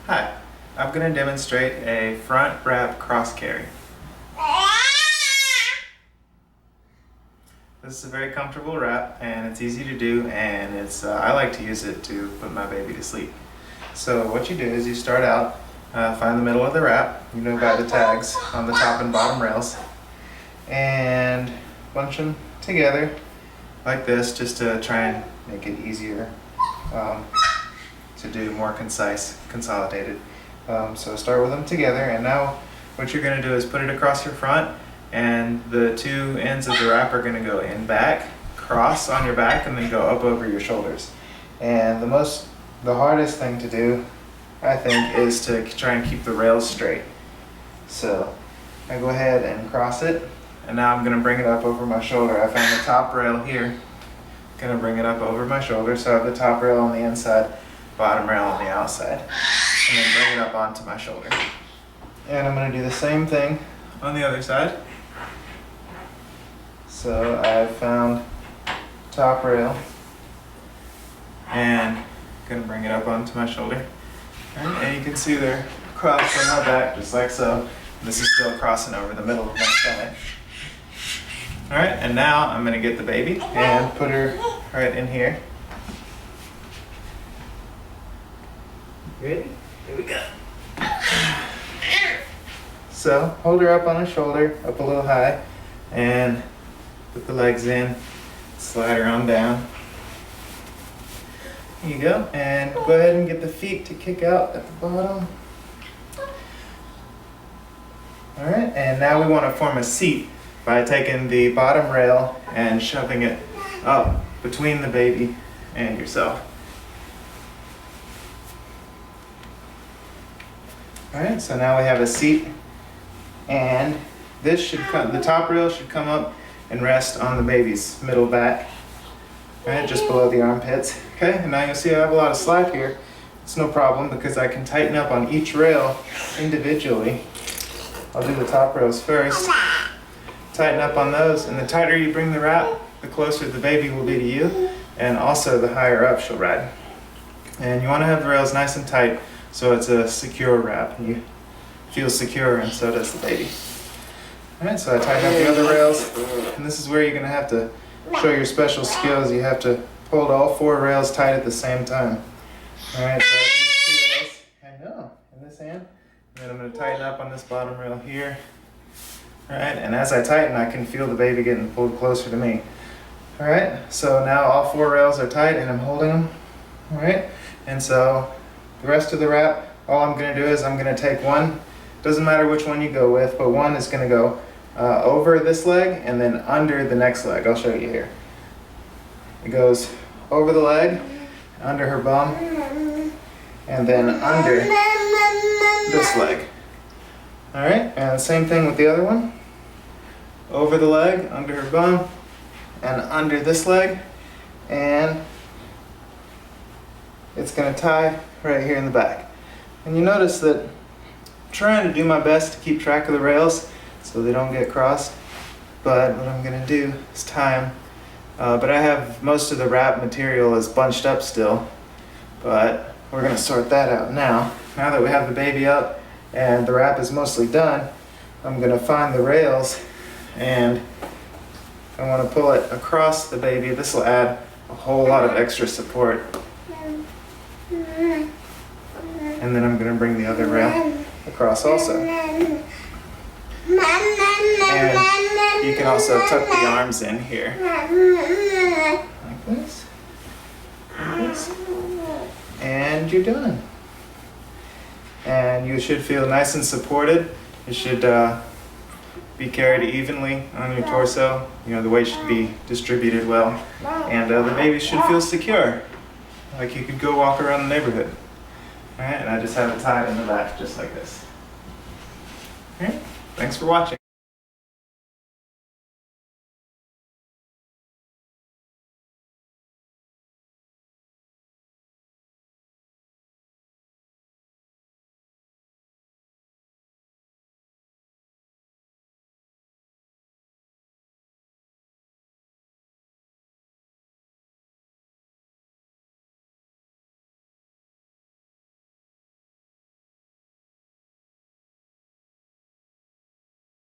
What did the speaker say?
Hi, I'm going to demonstrate a front wrap cross carry. This is a very comfortable wrap and it's easy to do, and I like to use it to put my baby to sleep. So what you do is you start out, find the middle of the wrap, by the tags on the top and bottom rails, and bunch them together like this just to try and make it easier to do, more concise, consolidated. So start with them together, and now what you're going to do is put it across your front, and the two ends of the wrap are going to go in back, cross on your back, and then go up over your shoulders. And the hardest thing to do, I think, is to try and keep the rails straight. So I go ahead and cross it, and now I'm going to bring it up over my shoulder. I found the top rail here. Going to bring it up over my shoulder, so I have the top rail on the inside, bottom rail on the outside, and then bring it up onto my shoulder. And I'm going to do the same thing on the other side. So I've found top rail and going to bring it up onto my shoulder. And you can see they're crossed on my back just like so. This is still crossing over the middle of my stomach. Alright, and now I'm going to get the baby and put her right in here. Ready? Here we go. So hold her up on her shoulder, up a little high, and put the legs in, slide her on down. Here you go, and go ahead and get the feet to kick out at the bottom. Alright, and now we want to form a seat by taking the bottom rail and shoving it up between the baby and yourself. Alright, so now we have a seat, and this should come, the top rail should come up and rest on the baby's middle back, right, just below the armpits. Okay, and now you'll see I have a lot of slack here. It's no problem because I can tighten up on each rail individually. I'll do the top rails first. Tighten up on those, and the tighter you bring the wrap, the closer the baby will be to you, and also the higher up she'll ride. And you want to have the rails nice and tight so it's a secure wrap. You feel secure, and so does the baby. Alright, so I tighten up the other rails, and this is where you're going to have to show your special skills. You have to hold all four rails tight at the same time. Alright, so these two rails, I know, in this hand, and then I'm going to tighten up on this bottom rail here. Alright, and as I tighten, I can feel the baby getting pulled closer to me. Alright, so now all four rails are tight and I'm holding them. Alright, and so the rest of the wrap, all I'm going to do is I'm going to take one, doesn't matter which one you go with, but one is going to go over this leg and then under the next leg. I'll show you here. It goes over the leg, under her bum, and then under this leg. Alright, and same thing with the other one. Over the leg, under her bum, and under this leg, and it's going to tie right here in the back. And you notice that I'm trying to do my best to keep track of the rails so they don't get crossed, but what I'm going to do is tie them. But I have most of the wrap material is bunched up still, but we're going to sort that out now. Now that we have the baby up and the wrap is mostly done, I'm going to find the rails and I want to pull it across the baby. This will add a whole lot of extra support. And then I'm going to bring the other rail across also. And you can also tuck the arms in here. Like this. Like this. And you're done. And you should feel nice and supported. It should be carried evenly on your torso. The weight should be distributed well. And the baby should feel secure. Like you could go walk around the neighborhood. Alright, and I just have it tied in the back just like this. Alright, thanks for watching.